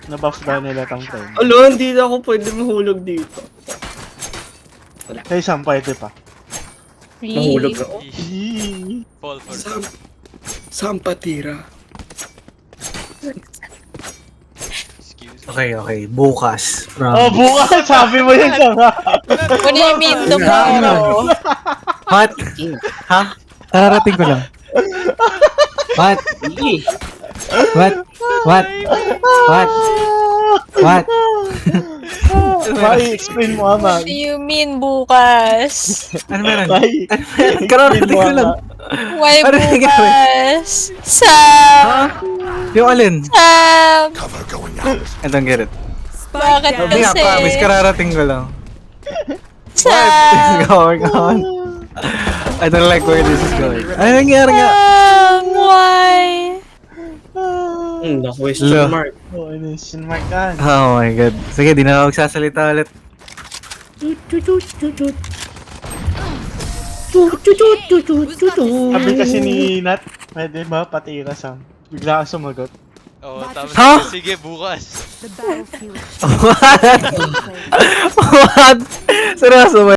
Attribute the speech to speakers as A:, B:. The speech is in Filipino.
A: Na-buff daw nila tang time.
B: Alo, hindi na ako pwede mahulog dito.
A: Kay Sam, pwede pa.
B: Mahulog ako.
A: Eee.
C: Fall for
B: Saan patira?
C: excuse.
D: Okay. Bukas.
A: Oh, bukas! Sabi mo yun, Sam.
E: What do you mean tomorrow?
D: What? Ha? Kararating ko lang. What? What? What? What? What?
A: Mai-explain mo, Ama.
E: What do you mean bukas?
D: Ano meron?
A: Mai-explain
D: Kararating
A: mo,
D: ko lang.
A: Ama.
E: Why
D: Ano nangyari?
E: bukas? Sam!
D: Ha? Yung alin?
E: Sam!
D: I don't get it.
E: Bakit
D: Hindi nga,
E: kasi?
D: promise, kararating ko lang. What
E: Sam!
D: is going on? I don't like where this is going. Ano nangyari nga?
E: Sam! Why?
B: Na-question
D: Lo.
B: mark.
A: Oh, ano, sinmarkan.
D: Oh my god. Sige, di na ako magsasalita ulit.
A: Sabi kasi ni Nat, pwede ba patira, Sam? Bigla ka sumagot.
C: Oh, tapos
D: Ha?
C: sige, bukas.
F: The battlefield.
D: What? What? Seryoso ba?